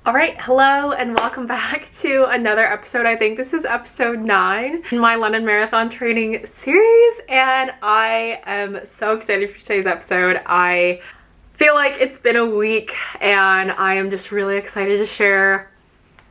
All right, hello and welcome back to another episode. I think this is episode 9 in my London Marathon training series, and I am so excited for today's episode. I feel like it's been a week and I am just really excited to share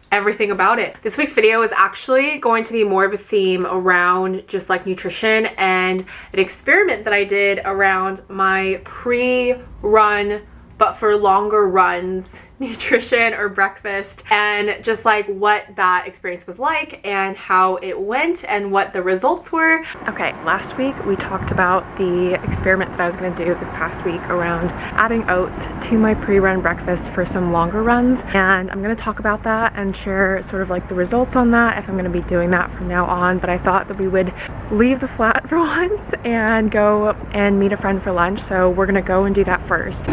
everything about it. This week's video is actually going to be more of a theme around just like nutrition and an experiment that I did around my pre-run but for longer runs nutrition or breakfast, and just like what that experience was like and how it went and what the results were. Okay, last week we talked about the experiment that I was going to do this past week around adding oats to my pre-run breakfast for some longer runs, and I'm going to talk about that and share sort of like the results on that, if I'm going to be doing that from now on. But I thought that we would leave the flat for once and go and meet a friend for lunch, so we're going to go and do that first.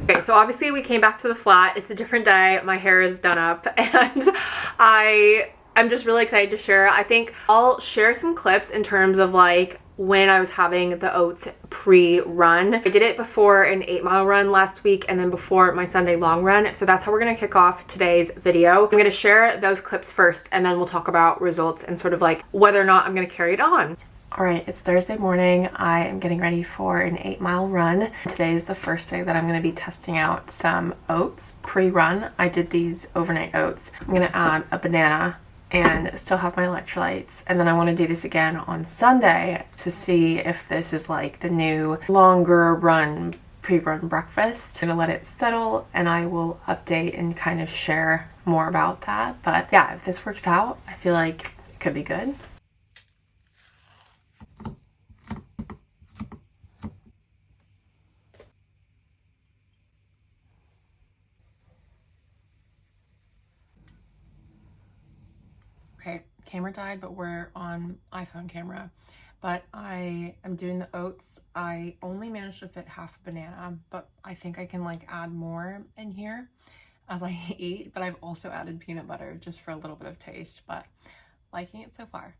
Okay, so obviously we came back to the flat. It's a different day. My hair is done up and I'm just really excited to share. I think I'll share some clips in terms of like when I was having the oats pre-run. I did it before an 8-mile run last week and then before my Sunday long run. So that's how we're gonna kick off today's video. I'm gonna share those clips first and then we'll talk about results and sort of like whether or not I'm gonna carry it on. All right, it's Thursday morning. I am getting ready for an 8-mile run. Today is the first day that I'm gonna be testing out some oats pre-run. I did these overnight oats. I'm gonna add a banana and still have my electrolytes. And then I wanna do this again on Sunday to see if this is like the new longer run pre-run breakfast. I'm gonna let it settle and I will update and kind of share more about that. But yeah, if this works out, I feel like it could be good. Okay, camera died, but we're on iPhone camera. But I am doing the oats. I only managed to fit half a banana, but I think I can like add more in here as I eat. But I've also added peanut butter just for a little bit of taste, but liking it so far.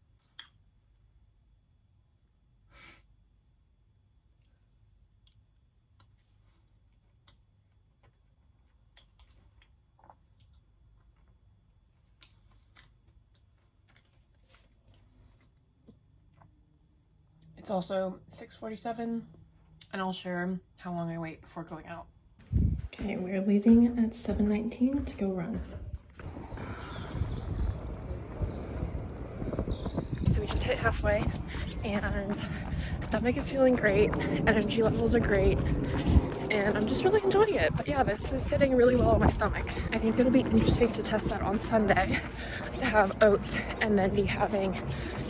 It's also 6:47 and I'll share how long I wait before going out. Okay, we're leaving at 7:19 to go run. So we just hit halfway and stomach is feeling great, energy levels are great, and I'm just really enjoying it. But yeah, this is sitting really well on my stomach. I think it'll be interesting to test that on Sunday, to have oats and then be having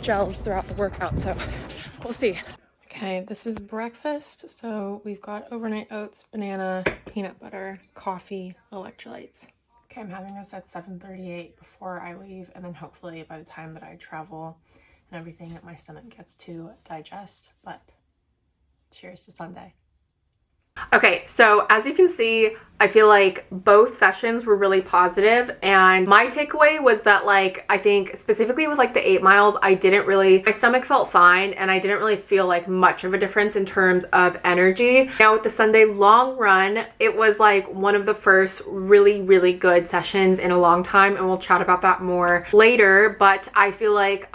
gels throughout the workout, so we'll see. Okay, this is breakfast. So we've got overnight oats, banana, peanut butter, coffee, electrolytes. Okay, I'm having this at 7:38 before I leave, and then hopefully by the time that I travel and everything, my stomach gets to digest. But cheers to Sunday. Okay, so as you can see, I feel like both sessions were really positive, and my takeaway was that like I think specifically with like the 8 miles, my stomach felt fine and I didn't really feel like much of a difference in terms of energy. Now with the Sunday long run, it was like one of the first really good sessions in a long time, and we'll chat about that more later. But I feel like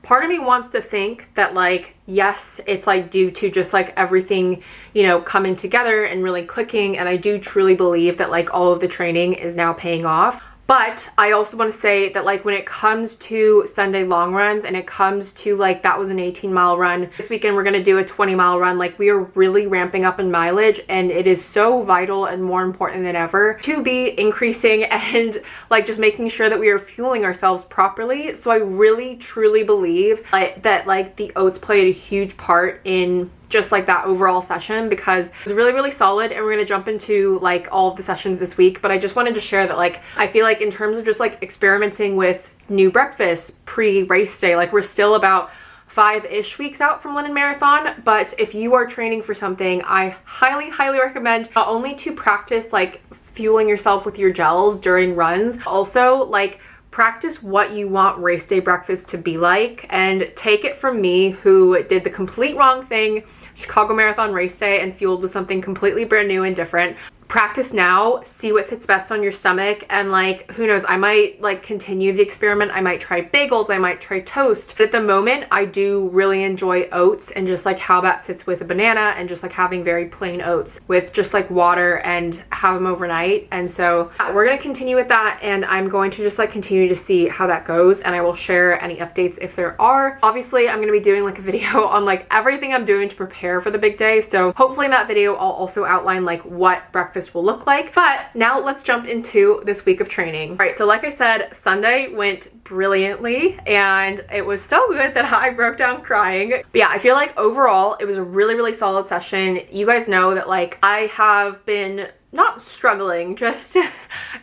part of me wants to think that like, yes, it's like due to just like everything, you know, coming together and really clicking. And I do truly believe that like all of the training is now paying off. But I also want to say that like when it comes to Sunday long runs and it comes to like that was an 18-mile run, this weekend we're going to do a 20-mile run, like we are really ramping up in mileage, and it is so vital and more important than ever to be increasing and like just making sure that we are fueling ourselves properly. So I really truly believe that like the oats played a huge part in just like that overall session, because it was really solid, and we're gonna jump into like all of the sessions this week. But I just wanted to share that like I feel like in terms of just like experimenting with new breakfast pre-race day, like we're still about 5-ish weeks out from London Marathon. But if you are training for something, I highly recommend not only to practice like fueling yourself with your gels during runs, also like practice what you want race day breakfast to be like. And take it from me, who did the complete wrong thing Chicago Marathon race day and fueled with something completely brand new and different. Practice now, see what fits best on your stomach, and like, who knows, I might like continue the experiment. I might try bagels, I might try toast. But at the moment, I do really enjoy oats and just like how that sits with a banana and just like having very plain oats with just like water and have them overnight. And so we're gonna continue with that, and I'm going to just like continue to see how that goes, and I will share any updates if there are. Obviously, I'm gonna be doing like a video on like everything I'm doing to prepare for the big day. So hopefully in that video, I'll also outline like what breakfast will look like. But now let's jump into this week of training. All right, so like I said, Sunday went brilliantly, and it was so good that I broke down crying. But yeah, I feel like overall it was a really solid session. You guys know that like I have been not struggling, just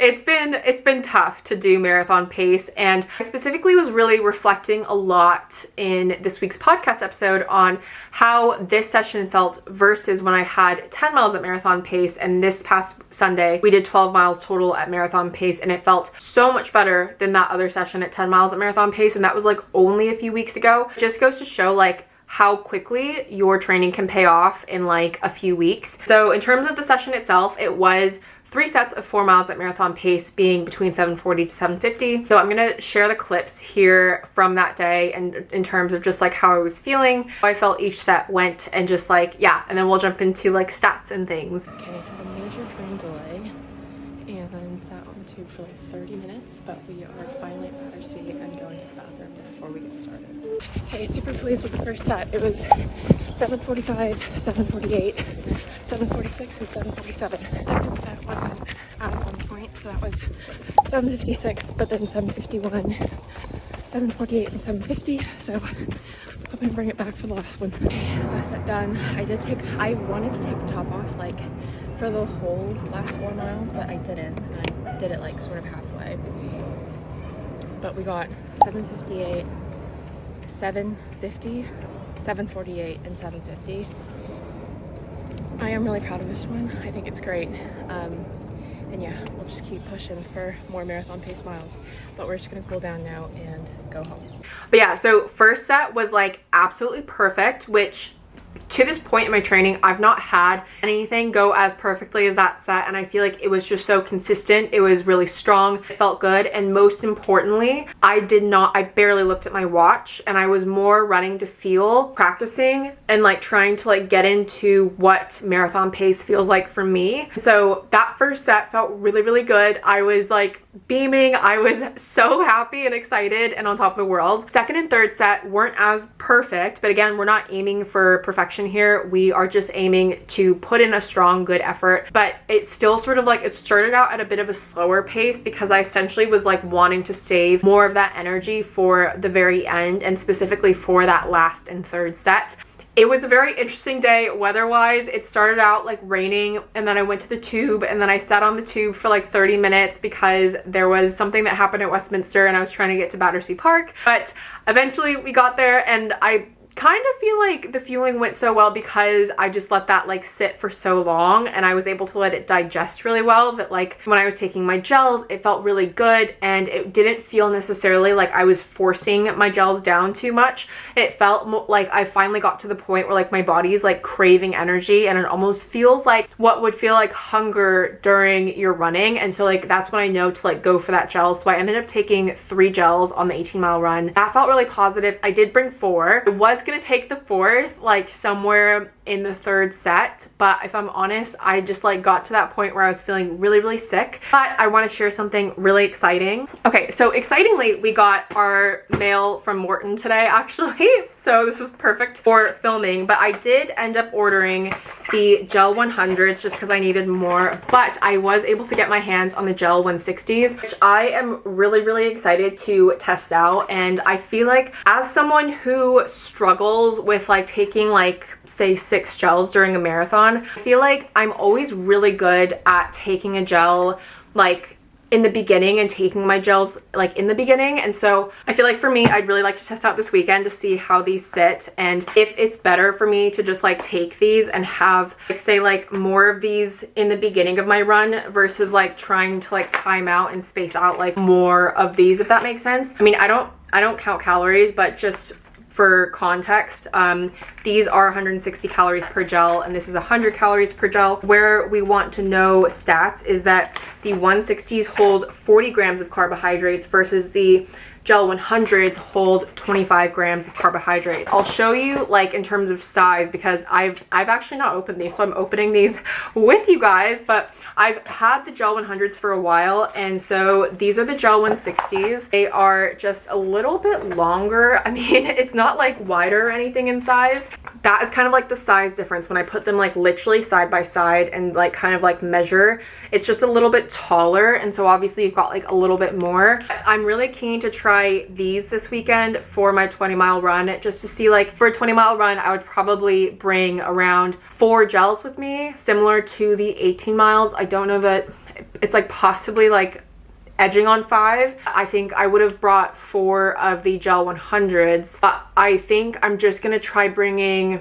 it's been tough to do marathon pace, and I specifically was really reflecting a lot in this week's podcast episode on how this session felt versus when I had 10 miles at marathon pace, and this past Sunday we did 12 miles total at marathon pace, and it felt so much better than that other session at 10 miles at marathon pace, and that was like only a few weeks ago. It just goes to show like how quickly your training can pay off in like a few weeks. So in terms of the session itself, it was 3 sets of 4 miles at marathon pace, being between 7:40 to 7:50. So I'm gonna share the clips here from that day, and in terms of just like how I was feeling, how I felt each set went, and just like, yeah, and then we'll jump into like stats and things. Okay, I had a major train delay and sat on the tube for like 30 minutes, but we are finally at our seat and going to the bathroom before we get started. Okay, super pleased with the first set. It was 7:45, 7:48, 7:46, and 7:47. The second set wasn't as on point, so that was 7:56, but then 7:51, 7:48, and 7:50. So I'm gonna bring it back for the last one. Okay, last set done. I wanted to take the top off like for the whole last 4 miles, but I didn't, and I did it like sort of halfway. But we got 7:58, 7:50, 7:48, and 7:50. I am really proud of this one. I think it's great. And yeah, we'll just keep pushing for more marathon pace miles. But we're just gonna cool down now and go home. But yeah, so first set was like absolutely perfect, which to this point in my training, I've not had anything go as perfectly as that set, and I feel like it was just so consistent. It was really strong, it felt good, and most importantly, I barely looked at my watch, and I was more running to feel, practicing, and like trying to like get into what marathon pace feels like for me. So that first set felt really good. I was like beaming. I was so happy and excited and on top of the world. Second and third set weren't as perfect, but again, we're not aiming for perfection here. We are just aiming to put in a strong, good effort, but it's still sort of like, it started out at a bit of a slower pace because I essentially was like wanting to save more of that energy for the very end, and specifically for that last and third set. It was a very interesting day weather-wise. It started out like raining, and then I went to the tube, and then I sat on the tube for like 30 minutes because there was something that happened at Westminster and I was trying to get to Battersea Park. But eventually we got there, and I kind of feel like the fueling went so well because I just let that like sit for so long, and I was able to let it digest really well, that like when I was taking my gels, it felt really good, and it didn't feel necessarily like I was forcing my gels down too much. It felt like I finally got to the point where like my body is like craving energy, and it almost feels like what would feel like hunger during your running. And so like that's when I know to like go for that gel. So I ended up taking 3 gels on the 18-mile run. That felt really positive. I did bring 4. I was gonna take the 4th like somewhere in the 3rd set, but if I'm honest, I just like got to that point where I was feeling really sick. But I want to share something really exciting. Okay, so excitingly, we got our mail from Maurten today actually, so this was perfect for filming. But I did end up ordering the gel 100s just because I needed more, but I was able to get my hands on the gel 160s, which I am really excited to test out. And I feel like as someone who struggles with like taking like say 6 gels during a marathon, I feel like I'm always really good at taking a gel like in the beginning and taking my gels like in the beginning. And so I feel like for me, I'd really like to test out this weekend to see how these sit, and if it's better for me to just like take these and have like say like more of these in the beginning of my run versus like trying to like time out and space out like more of these, if that makes sense. I mean, I don't count calories, but just for context, these are 160 calories per gel and this is 100 calories per gel. Where we want to know stats is that the 160s hold 40 grams of carbohydrates versus the gel 100s hold 25 grams of carbohydrate. I'll show you like in terms of size because I've actually not opened these, so I'm opening these with you guys, but I've had the gel 100s for a while, and so these are the gel 160s. They are just a little bit longer. I mean, it's not like wider or anything in size. That is kind of like the size difference when I put them like literally side by side and like kind of like measure. It's just a little bit taller, and so obviously you've got like a little bit more. I'm really keen to try these this weekend for my 20-mile run, just to see, like, for a 20-mile run I would probably bring around 4 gels with me, similar to the 18 miles. I don't know that it's like possibly like edging on 5. I think I would have brought 4 of the gel 100s, but I think I'm just gonna try bringing,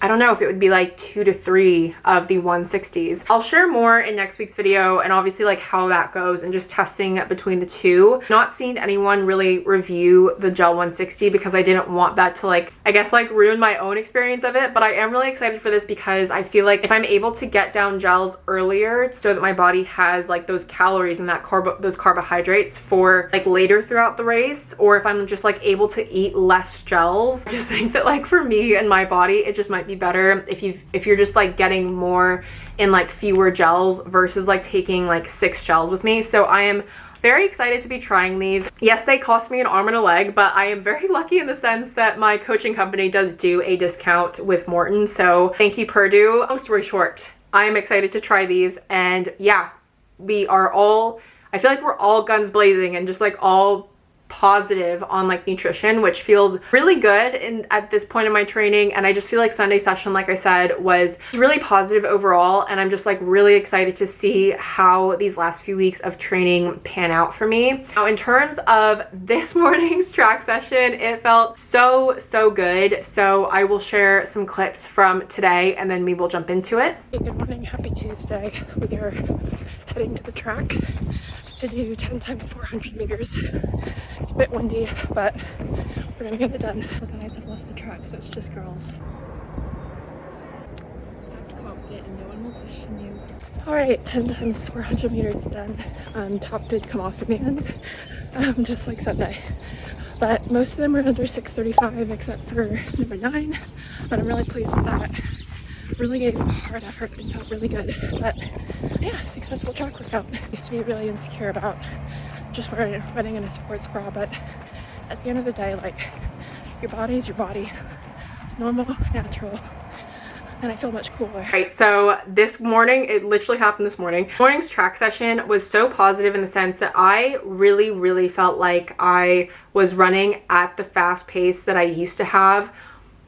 I don't know if it would be like 2 to 3 of the 160s. I'll share more in next week's video, and obviously like how that goes and just testing between the two. Not seen anyone really review the gel 160 because I didn't want that to, like, I guess, like ruin my own experience of it, but I am really excited for this because I feel like if I'm able to get down gels earlier so that my body has like those calories and that those carbohydrates for like later throughout the race, or if I'm just like able to eat less gels, I just think that like for me and my body it just might be better if you're just like getting more in like fewer gels versus like taking like 6 gels with me. So I am very excited to be trying these. Yes, they cost me an arm and a leg, but I am very lucky in the sense that my coaching company does do a discount with Maurten, so thank you, Purdue. Long story short, I am excited to try these, and yeah, we are all, I feel like we're all guns blazing and just like all positive on like nutrition, which feels really good at this point in my training. And I just feel like Sunday session, like I said, was really positive overall, and I'm just like really excited to see how these last few weeks of training pan out for me. Now, in terms of this morning's track session, it felt so good, so I will share some clips from today and then we will jump into it. Hey, good morning, happy Tuesday. We are heading to the track to do 10 times 400 meters. It's a bit windy, but we're gonna get it done. The guys have left the track, so it's just girls. Act confident and no one will question you. All right, 10 times 400 meters done. Top did come off at the end, just like Sunday. But most of them were under 6:35 except for number 9, but I'm really pleased with that. Really gave a hard effort and felt really good. But yeah, successful track workout. Used to be really insecure about just running in a sports bra, but at the end of the day, like, your body is your body. It's normal, natural, and I feel much cooler. Right, so this morning, it literally happened this morning. Morning's track session was so positive in the sense that I really felt like I was running at the fast pace that I used to have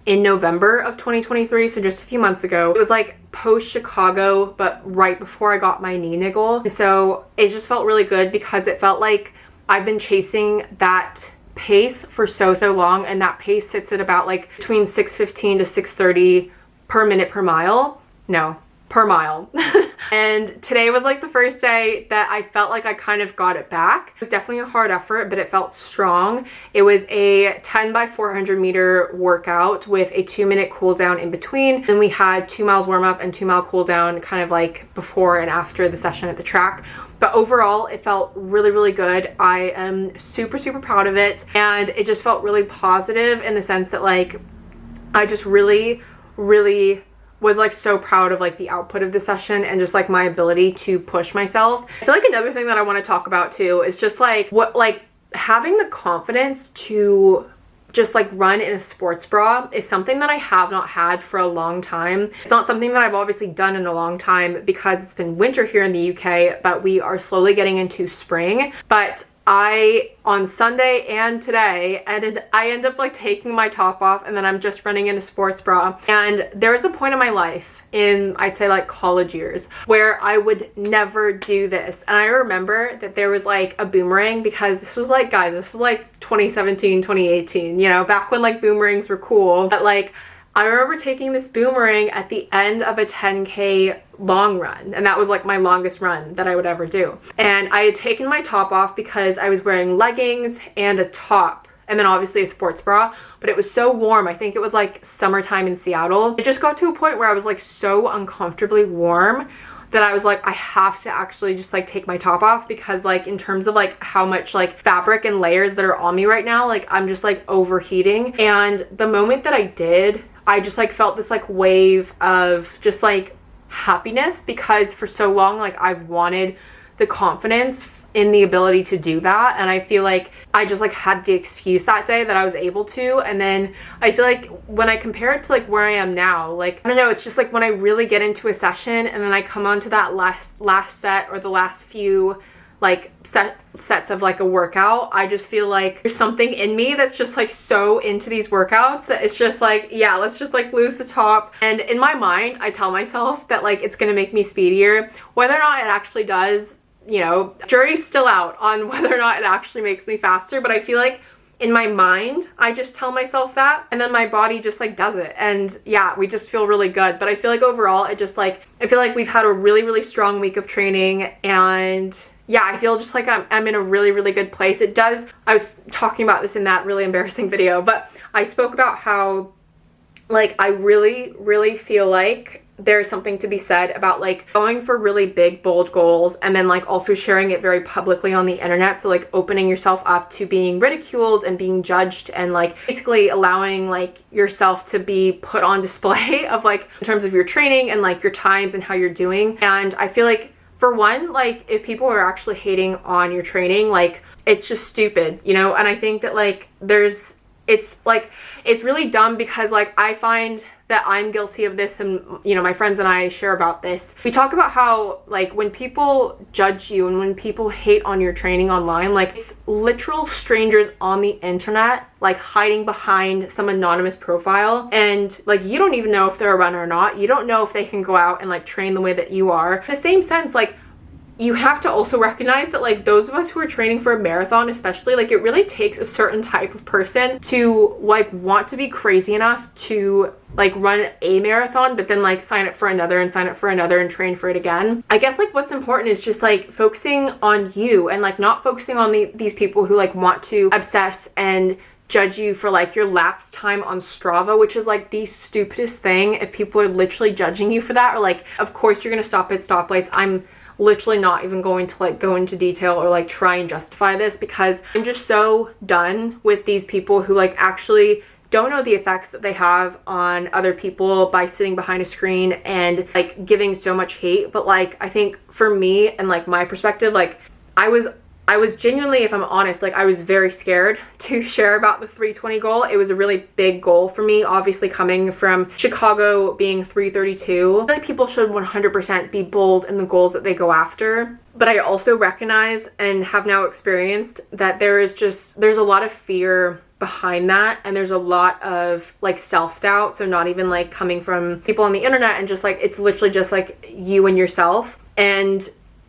in November of 2023, so just a few months ago. It was like post Chicago, but right before I got my knee niggle. And so it just felt really good because it felt like I've been chasing that pace for so long, and that pace sits at about like between 6:15 to 6:30 per minute per mile. No, per mile. And today was like the first day that I felt like I kind of got it back. It was definitely a hard effort, but it felt strong. It was a 10 by 400 meter workout with a 2-minute cool down in between. Then we had 2 miles warm up and 2 mile cool down kind of like before and after the session at the track. But overall, it felt really good. I am super proud of it, and it just felt really positive in the sense that like I just really was like so proud of like the output of the session and just like my ability to push myself. I feel like another thing that I want to talk about too is just like having the confidence to just like run in a sports bra is something that I have not had for a long time. It's not something that I've obviously done in a long time because it's been winter here in the UK, but we are slowly getting into spring. But on Sunday and today, I end up like taking my top off, and then I'm just running in a sports bra. And there was a point in my life in, I'd say, like college years where I would never do this. And I remember that there was like a boomerang, because this was like, guys, this was like 2017, 2018, you know, back when like boomerangs were cool. But like, I remember taking this boomerang at the end of a 10K long run, and that was like my longest run that I would ever do. And I had taken my top off because I was wearing leggings and a top and then obviously a sports bra, but it was so warm. I think it was like summertime in Seattle. It just got to a point where I was like so uncomfortably warm that I was like, I have to actually just like take my top off, because like in terms of like how much like fabric and layers that are on me right now, like I'm just like overheating. And the moment that I did, I just like felt this like wave of just like happiness, because for so long like I've wanted the confidence in the ability to do that, and I feel like I just like had the excuse that day that I was able to. And then I feel like when I compare it to like where I am now, like I don't know, it's just like when I really get into a session and then I come on to that last set or the last few like sets of like a workout, I just feel like there's something in me that's just like so into these workouts that it's just like, yeah, let's just like lose the top. And in my mind I tell myself that like it's gonna make me speedier. Whether or not it actually does, you know, jury's still out on whether or not it actually makes me faster, but I feel like in my mind I just tell myself that, and then my body just like does it, and yeah, we just feel really good. But I feel like overall it just like, I feel like we've had a really strong week of training, and yeah, I feel just like I'm in a really good place. It does, I was talking about this in that really embarrassing video, but I spoke about how like I really feel like there's something to be said about like going for really big bold goals and then like also sharing it very publicly on the internet. So like opening yourself up to being ridiculed and being judged, and like basically allowing like yourself to be put on display of like in terms of your training and like your times and how you're doing. And I feel like for one, like if people are actually hating on your training, like it's just stupid, you know. And I think that like it's really dumb, because like I find that I'm guilty of this, and you know, my friends and I share about this. We talk about how like when people judge you and when people hate on your training online, like it's literal strangers on the internet like hiding behind some anonymous profile, and like you don't even know if they're a runner or not. You don't know if they can go out and like train the way that you are. In the same sense, like you have to also recognize that like those of us who are training for a marathon especially, like it really takes a certain type of person to like want to be crazy enough to like run a marathon, but then like sign up for another and sign up for another and train for it again. I guess like what's important is just like focusing on you, and like not focusing on these people who like want to obsess and judge you for like your lapse time on Strava, which is like the stupidest thing. If people are literally judging you for that, or like of course you're gonna stop at stoplights. I'm literally not even going to like go into detail or like try and justify this, because I'm just so done with these people who like actually don't know the effects that they have on other people by sitting behind a screen and like giving so much hate. But like I think for me and like my perspective, like I was genuinely, if I'm honest, like I was very scared to share about the 320 goal. It was a really big goal for me, obviously coming from Chicago being 332. I feel like people should 100% be bold in the goals that they go after. But I also recognize and have now experienced that there's a lot of fear behind that, and there's a lot of like self-doubt. So not even like coming from people on the internet, and just like it's literally just like you and yourself. And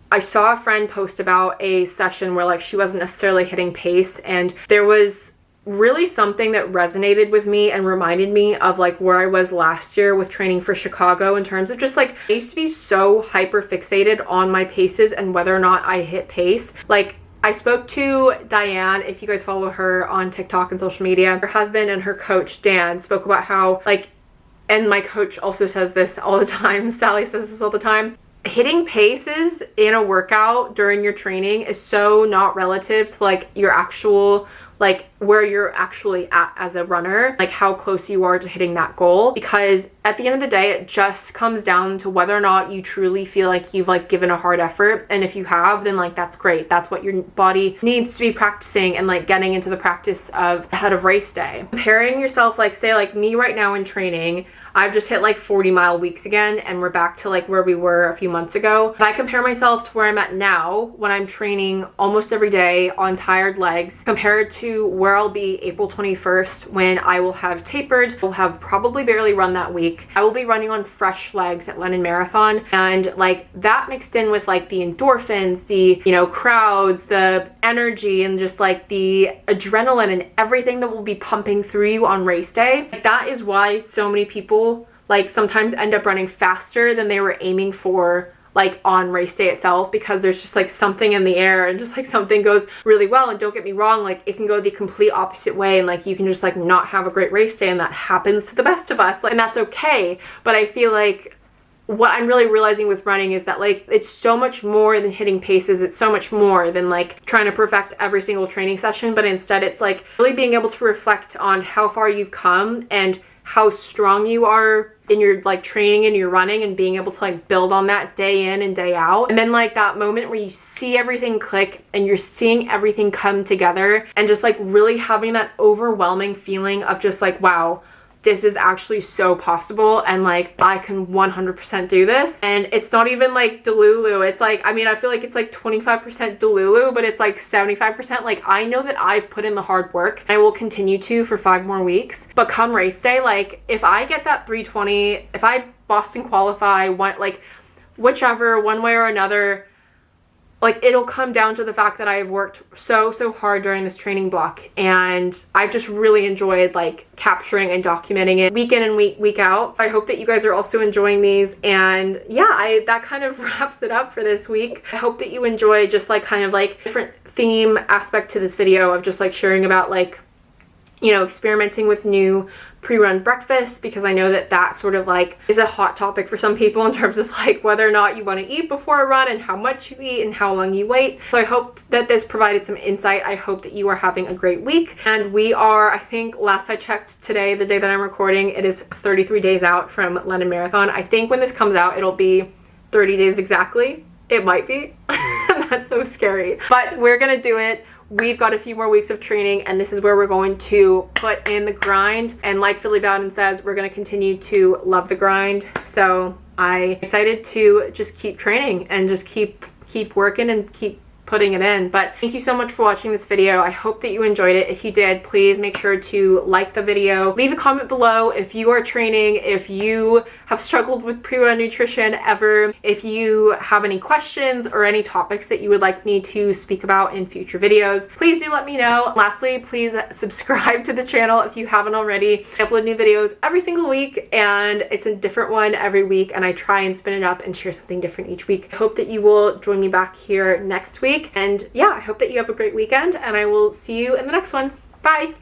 I saw a friend post about a session where like she wasn't necessarily hitting pace, and there was really something that resonated with me and reminded me of like where I was last year with training for Chicago, in terms of just like I used to be so hyper fixated on my paces and whether or not I hit pace. Like I spoke to Diane, if you guys follow her on TikTok and social media. Her husband and her coach Dan spoke about how like, and my coach also says this all the time, Sally says this all the time, hitting paces in a workout during your training is so not relative to like your actual like where you're actually at as a runner, like how close you are to hitting that goal. Because at the end of the day, it just comes down to whether or not you truly feel like you've like given a hard effort. And if you have, then like that's great. That's what your body needs to be practicing and like getting into the practice of ahead of race day. Comparing yourself, like say like me right now in training, I've just hit like 40-mile weeks again, and we're back to like where we were a few months ago. If I compare myself to where I'm at now when I'm training almost every day on tired legs, compared to where I'll be April 21st when I will have tapered, will have probably barely run that week. I will be running on fresh legs at London Marathon, and like that mixed in with like the endorphins, the, you know, crowds, the energy, and just like the adrenaline and everything that will be pumping through you on race day. Like, that is why so many people like sometimes end up running faster than they were aiming for like on race day itself, because there's just like something in the air and just like something goes really well. And don't get me wrong, like it can go the complete opposite way, and like you can just like not have a great race day, and that happens to the best of us, like, and that's okay. But I feel like what I'm really realizing with running is that like it's so much more than hitting paces. It's so much more than like trying to perfect every single training session, but instead it's like really being able to reflect on how far you've come and how strong you are in your like training and your running, and being able to like build on that day in and day out. And then like that moment where you see everything click and you're seeing everything come together, and just like really having that overwhelming feeling of just like, wow, this is actually so possible, and like I can 100% do this. And it's not even like Delulu. It's like, I mean, I feel like it's like 25% Delulu, but it's like 75%. Like I know that I've put in the hard work, and I will continue to for 5 more weeks. But come race day, like if I get that 320, if I Boston qualify, like whichever, one way or another, like it'll come down to the fact that I have worked so hard during this training block, and I've just really enjoyed like capturing and documenting it week in and week out. I hope that you guys are also enjoying these, and yeah, that kind of wraps it up for this week. I hope that you enjoy just like kind of like different theme aspect to this video of just like sharing about like, you know, experimenting with new pre-run breakfast, because I know that that sort of like is a hot topic for some people in terms of like whether or not you want to eat before a run, and how much you eat and how long you wait. So I hope that this provided some insight. I hope that you are having a great week, and we are, I think last I checked today, the day that I'm recording, it is 33 days out from London Marathon. I think when this comes out it'll be 30 days exactly. It might be. That's so scary, but we're gonna do it. We've got a few more weeks of training, and this is where we're going to put in the grind. And like Philly Bowden says, we're going to continue to love the grind. So I'm excited to just keep training and just keep working and keep putting it in. But thank you so much for watching this video. I hope that you enjoyed it. If you did, please make sure to like the video, leave a comment below if you are training, if you have struggled with pre-run nutrition ever, if you have any questions or any topics that you would like me to speak about in future videos, please do let me know. Lastly, please subscribe to the channel if you haven't already. I upload new videos every single week, and it's a different one every week, and I try and spin it up and share something different each week. I hope that you will join me back here next week. And yeah, I hope that you have a great weekend, and I will see you in the next one. Bye!